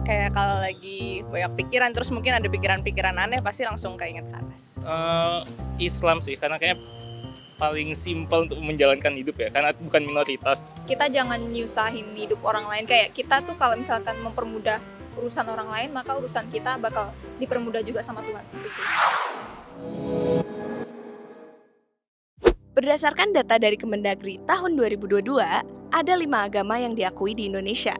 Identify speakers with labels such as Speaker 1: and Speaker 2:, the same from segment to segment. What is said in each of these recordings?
Speaker 1: Kayak kalau lagi banyak pikiran, terus mungkin ada pikiran-pikiran aneh, pasti langsung keinget ke atas.
Speaker 2: Islam sih, karena kayak paling simpel untuk menjalankan hidup ya, karena bukan minoritas.
Speaker 3: Kita jangan nyusahin hidup orang lain. Kayak kita tuh kalau misalkan mempermudah urusan orang lain, maka urusan kita bakal dipermudah juga sama Tuhan. Itu sih.
Speaker 4: Berdasarkan data dari Kemendagri tahun 2022, ada 5 agama yang diakui di Indonesia.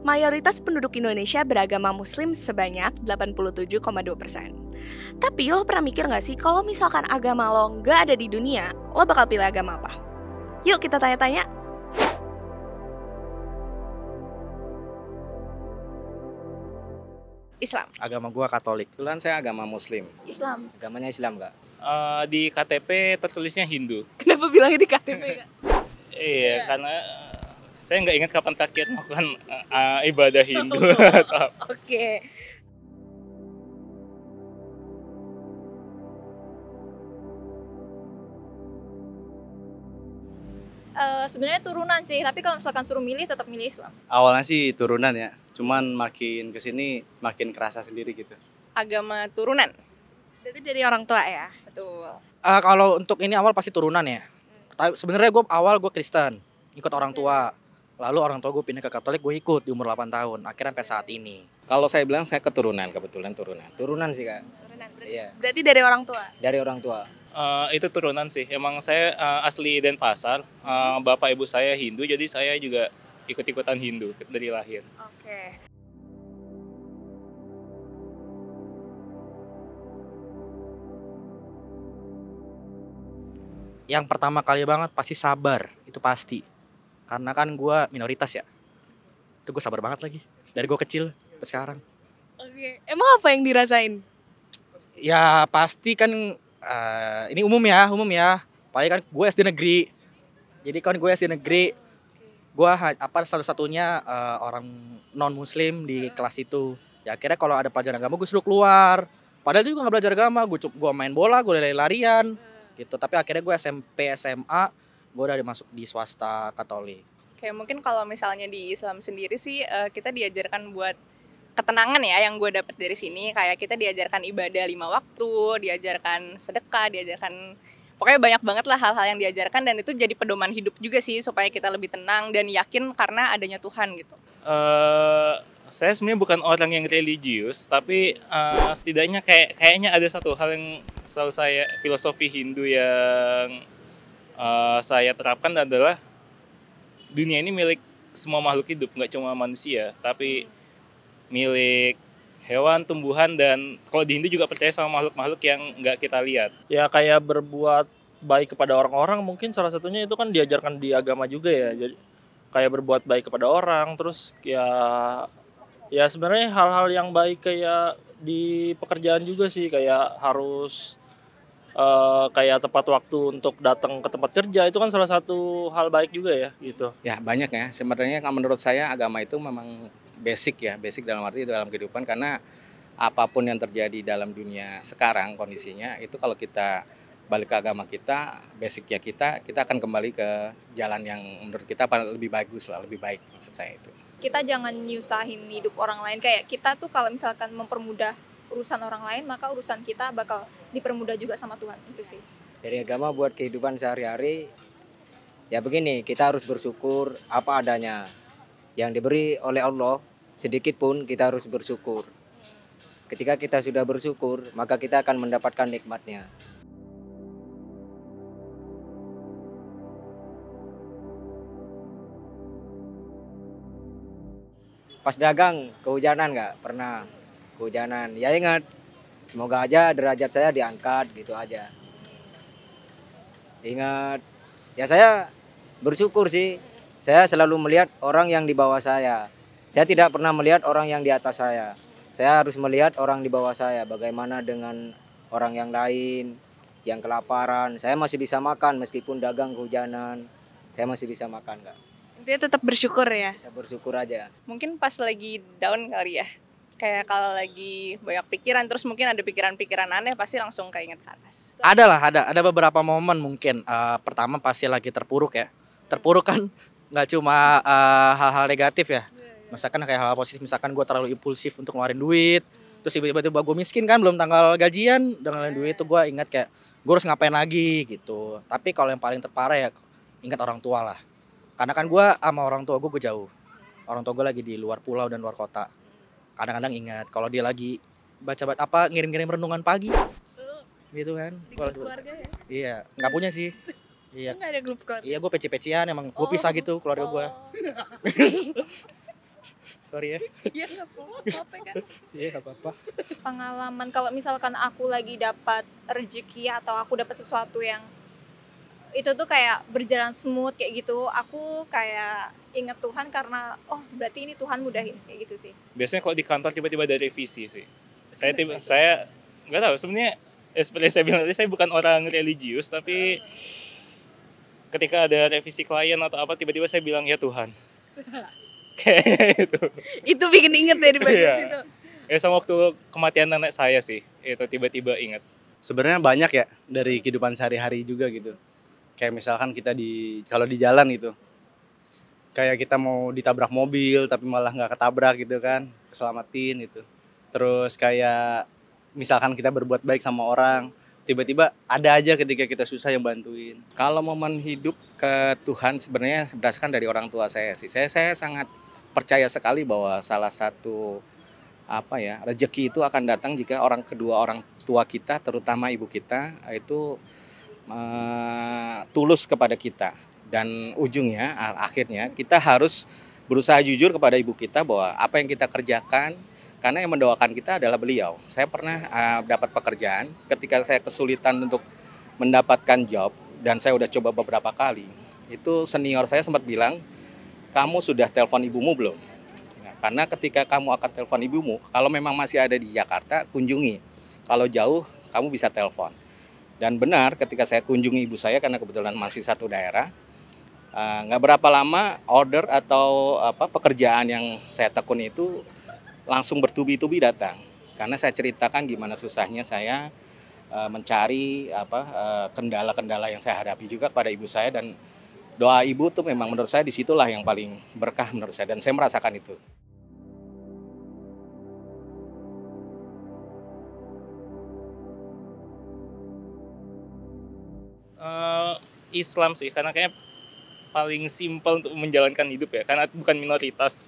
Speaker 4: Mayoritas penduduk Indonesia beragama Muslim sebanyak 87,2%. Tapi lo pernah mikir gak sih kalau misalkan agama lo nggak ada di dunia, lo bakal pilih agama apa? Yuk kita tanya-tanya.
Speaker 1: Islam.
Speaker 5: Agama gua Katolik.
Speaker 6: Kebetulan saya agama Muslim.
Speaker 3: Islam.
Speaker 5: Agamanya Islam nggak?
Speaker 2: Di KTP tertulisnya Hindu.
Speaker 4: Kenapa bilangnya di KTP kak?
Speaker 2: Iya, karena saya nggak ingat kapan terakhir melakukan ibadah Hindu.
Speaker 4: Oke.
Speaker 3: Sebenarnya turunan sih, tapi kalau misalkan suruh milih tetap milih Islam.
Speaker 5: Awalnya sih turunan ya, cuman makin kesini makin kerasa sendiri gitu.
Speaker 1: Agama turunan.
Speaker 4: Berarti dari orang tua ya?
Speaker 1: Betul.
Speaker 7: Kalau untuk ini awal pasti turunan ya. Sebenarnya gue Kristen, ikut orang tua. Lalu orang tua gue pindah ke Katolik, gue ikut di umur 8 tahun. Akhirnya sampai saat ini.
Speaker 6: Kalau saya bilang saya keturunan, kebetulan turunan.
Speaker 5: Turunan sih kak.
Speaker 4: Turunan.
Speaker 5: Iya.
Speaker 4: Berarti dari orang tua?
Speaker 5: Dari orang tua.
Speaker 2: Itu turunan sih. Emang saya asli Denpasar. Bapak ibu saya Hindu, jadi saya juga ikut-ikutan Hindu dari lahir.
Speaker 4: Oke.
Speaker 7: Yang pertama kali banget pasti sabar, itu pasti. Karena kan gue minoritas ya. Itu gue sabar banget lagi. Dari gue kecil sampai sekarang.
Speaker 4: Oke. Emang apa yang dirasain?
Speaker 7: Ya pasti kan, ini umum ya. Paling kan gue SD negeri. Jadi kan gue SD negeri, gue satu-satunya orang non-muslim di kelas itu. Ya akhirnya kalau ada pelajaran agama gue suruh keluar. Padahal itu juga gak belajar agama, gue main bola, gue lari-larian gitu. Tapi akhirnya gue SMP, SMA, gue udah masuk di swasta Katolik.
Speaker 1: Kayak mungkin kalau misalnya di Islam sendiri sih kita diajarkan buat ketenangan ya yang gue dapet dari sini. Kayak kita diajarkan ibadah 5 waktu, diajarkan sedekah, diajarkan pokoknya banyak banget lah hal-hal yang diajarkan, dan itu jadi pedoman hidup juga sih supaya kita lebih tenang dan yakin karena adanya Tuhan gitu.
Speaker 2: Saya sebenarnya bukan orang yang religius, tapi setidaknya kayaknya ada satu hal yang selalu filosofi Hindu yang saya terapkan adalah dunia ini milik semua makhluk hidup, nggak cuma manusia, tapi milik hewan, tumbuhan, dan kalau di Hindu juga percaya sama makhluk-makhluk yang nggak kita lihat.
Speaker 8: Ya kayak berbuat baik kepada orang-orang, mungkin salah satunya itu kan diajarkan di agama juga ya. Jadi kayak berbuat baik kepada orang, terus ya sebenarnya hal-hal yang baik kayak di pekerjaan juga sih, kayak harus kayak tepat waktu untuk datang ke tempat kerja, itu kan salah satu hal baik juga ya gitu.
Speaker 6: Ya banyak ya, sebenarnya menurut saya agama itu memang basic dalam arti dalam kehidupan, karena apapun yang terjadi dalam dunia sekarang kondisinya itu kalau kita balik ke agama kita, basic ya kita akan kembali ke jalan yang menurut kita lebih bagus lah, lebih baik maksud saya itu.
Speaker 3: Kita jangan nyusahin hidup orang lain. Kayak kita tuh kalau misalkan mempermudah urusan orang lain, maka urusan kita bakal dipermudah juga sama Tuhan. Itu sih.
Speaker 5: Dari agama buat kehidupan sehari-hari, ya begini, kita harus bersyukur apa adanya. Yang diberi oleh Allah, sedikit pun kita harus bersyukur. Ketika kita sudah bersyukur, maka kita akan mendapatkan nikmatnya. Pas dagang, kehujanan nggak? Pernah kehujanan. Ya ingat, semoga aja derajat saya diangkat gitu aja. Ingat, ya saya bersyukur sih. Saya selalu melihat orang yang di bawah saya. Saya tidak pernah melihat orang yang di atas saya. Saya harus melihat orang di bawah saya. Bagaimana dengan orang yang lain yang kelaparan. Saya masih bisa makan meskipun dagang kehujanan. Saya masih bisa makan nggak?
Speaker 4: Intinya tetap bersyukur ya?
Speaker 5: Kita bersyukur aja.
Speaker 1: Mungkin pas lagi down kali ya. Kayak kalau lagi banyak pikiran, terus mungkin ada pikiran-pikiran aneh, pasti langsung keinget ke atas.
Speaker 7: Ada beberapa momen mungkin. Pertama pasti lagi terpuruk ya. Terpuruk kan nggak cuma hal-hal negatif ya. Misalkan kayak hal positif, misalkan gue terlalu impulsif untuk ngeluarin duit, terus tiba-tiba gue miskin kan, belum tanggal gajian udah ngeluarin duit, tuh gue ingat kayak gue harus ngapain lagi gitu. Tapi kalau yang paling terparah ya ingat orang tua lah, karena kan gue sama orang tua gue jauh, orang tua gue lagi di luar pulau dan luar kota. Kadang-kadang ingat kalau dia lagi baca apa ngirim-ngirim renungan pagi gitu kan.
Speaker 4: Di grup keluarga ya?
Speaker 7: Iya, nggak punya sih. Iya.
Speaker 4: Nggak ada grup keluarga.
Speaker 7: Iya, gue peci-pecian, emang gue pisah gitu keluarga gue. Sorry ya.
Speaker 4: Iya nggak apa-apa kan.
Speaker 7: Iya nggak apa-apa.
Speaker 3: Pengalaman kalau misalkan aku lagi dapat rezeki atau aku dapat sesuatu yang itu tuh kayak berjalan smooth kayak gitu, aku kayak inget Tuhan karena oh berarti ini Tuhan mudahin kayak gitu sih.
Speaker 2: Biasanya kalau di kantor tiba-tiba ada revisi sih. Saya nggak tahu sebenarnya, seperti saya bilang tadi, saya bukan orang religius, tapi ketika ada revisi klien atau apa, tiba-tiba saya bilang ya Tuhan. Kayaknya itu.
Speaker 4: Itu bikin inget ya di bagian
Speaker 2: Iya.
Speaker 4: situ.
Speaker 2: Ya sama waktu kematian nenek saya sih, itu tiba-tiba ingat.
Speaker 9: Sebenarnya banyak ya dari kehidupan sehari-hari juga gitu. Kayak misalkan kita kalau di jalan gitu, kayak kita mau ditabrak mobil tapi malah nggak ketabrak gitu kan, keselamatin gitu. Terus kayak misalkan kita berbuat baik sama orang, tiba-tiba ada aja ketika kita susah yang bantuin.
Speaker 6: Kalau momen hidup ke Tuhan sebenarnya berdasarkan dari orang tua saya sih. Saya sangat percaya sekali bahwa salah satu rezeki itu akan datang jika kedua orang tua kita, terutama ibu kita, itu tulus kepada kita. Dan ujungnya, akhirnya kita harus berusaha jujur kepada ibu kita bahwa apa yang kita kerjakan, karena yang mendoakan kita adalah beliau. Saya pernah dapat pekerjaan ketika saya kesulitan untuk mendapatkan job, dan saya udah coba beberapa kali. Itu senior saya sempat bilang, kamu sudah telepon ibumu belum? Nah, karena ketika kamu akan telepon ibumu, kalau memang masih ada di Jakarta, kunjungi. Kalau jauh, kamu bisa telepon. Dan benar, ketika saya kunjungi ibu saya, karena kebetulan masih satu daerah, nggak berapa lama order atau pekerjaan yang saya tekuni itu langsung bertubi-tubi datang. Karena saya ceritakan gimana susahnya saya mencari kendala-kendala yang saya hadapi juga pada ibu saya, dan doa ibu tuh memang menurut saya disitulah yang paling berkah menurut saya, dan saya merasakan itu.
Speaker 2: Islam sih, karena kayaknya paling simpel untuk menjalankan hidup ya, karena bukan minoritas.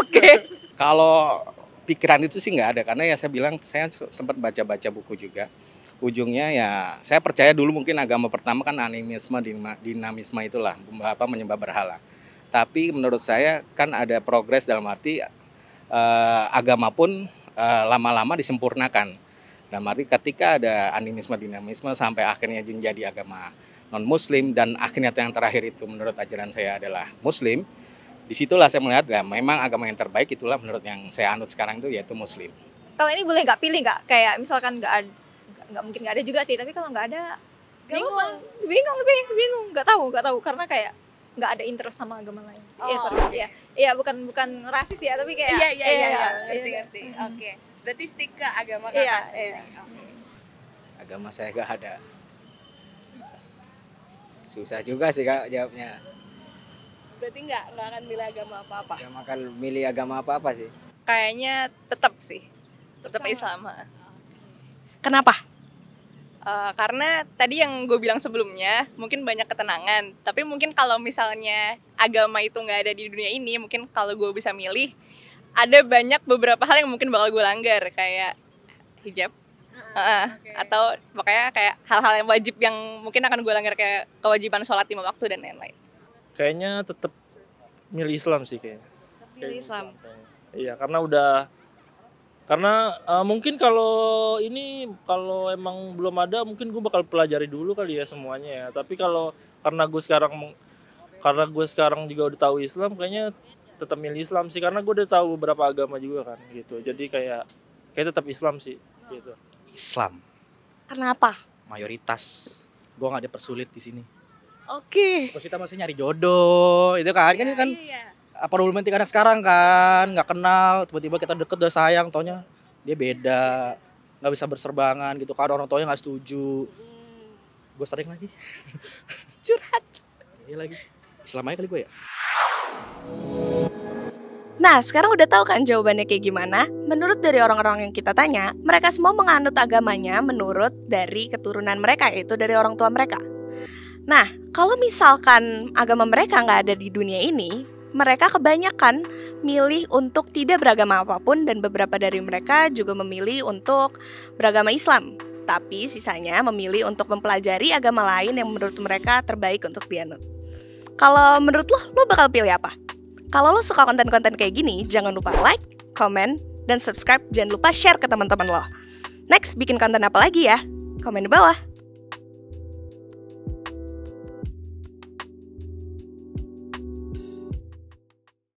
Speaker 4: Oke.
Speaker 6: Kalau pikiran itu sih nggak ada, karena ya saya bilang saya sempat baca-baca buku juga. Ujungnya ya saya percaya dulu mungkin agama pertama kan animisme, dinamisme itulah, menyembah berhala. Tapi menurut saya kan ada progres dalam arti agama pun lama-lama disempurnakan. Dalam arti ketika ada animisme, dinamisme sampai akhirnya menjadi agama non-muslim, dan akhirnya yang terakhir itu menurut ajaran saya adalah muslim. Disitulah saya melihat ya, memang agama yang terbaik itulah menurut yang saya anut sekarang itu, yaitu muslim.
Speaker 3: Kalau ini boleh nggak pilih nggak? Kayak misalkan nggak mungkin nggak ada juga sih, tapi kalau nggak ada bingung sih, nggak tahu karena kayak nggak ada interest sama agama lain. Iya bukan rasis ya, tapi kayak
Speaker 4: ngerti. Oke. Berarti stick ke agama kakak sendiri.
Speaker 5: Agama saya gak ada. Susah juga sih Kak jawabnya.
Speaker 4: Berarti nggak akan milih agama apa-apa.
Speaker 5: Gak akan milih agama apa-apa sih.
Speaker 1: Kayaknya tetap Islam.
Speaker 4: Kenapa?
Speaker 1: Karena tadi yang gue bilang sebelumnya, mungkin banyak ketenangan. Tapi mungkin kalau misalnya agama itu nggak ada di dunia ini, mungkin kalau gue bisa milih, ada banyak beberapa hal yang mungkin bakal gue langgar, kayak hijab, atau pokoknya kayak hal-hal yang wajib yang mungkin akan gue langgar, kayak kewajiban sholat 5 waktu dan lain-lain.
Speaker 8: Kayaknya tetap milih Islam sih kayaknya.
Speaker 4: Milih Islam.
Speaker 8: Iya, karena mungkin kalau emang belum ada, mungkin gue bakal pelajari dulu kali ya semuanya ya. Tapi karena gue sekarang juga udah tahu Islam, kayaknya tetap milih Islam sih, karena gue udah tahu beberapa agama juga kan gitu. Jadi kayak tetap Islam sih gitu.
Speaker 7: Islam.
Speaker 4: Kenapa?
Speaker 7: Mayoritas. Gue nggak dipersulit di sini.
Speaker 4: Oke.
Speaker 7: Terus kita masih nyari jodoh, itu kan? Apa romantis anak sekarang kan, nggak kenal, tiba-tiba kita deket udah sayang, taunya dia beda, nggak bisa berserbangan gitu kan, orang tuanya nggak setuju. Gue sering lagi.
Speaker 4: Curhat.
Speaker 7: Iya lagi. Islam aja kali gue ya.
Speaker 4: Nah, sekarang udah tahu kan jawabannya kayak gimana? Menurut dari orang-orang yang kita tanya, mereka semua menganut agamanya menurut dari keturunan mereka, yaitu dari orang tua mereka. Nah, kalau misalkan agama mereka nggak ada di dunia ini, mereka kebanyakan milih untuk tidak beragama apapun, dan beberapa dari mereka juga memilih untuk beragama Islam. Tapi sisanya memilih untuk mempelajari agama lain yang menurut mereka terbaik untuk dianut. Kalau menurut lo bakal pilih apa? Kalau lo suka konten-konten kayak gini, jangan lupa like, comment, dan subscribe. Jangan lupa share ke teman-teman lo. Next, bikin konten apa lagi ya? Komen di bawah.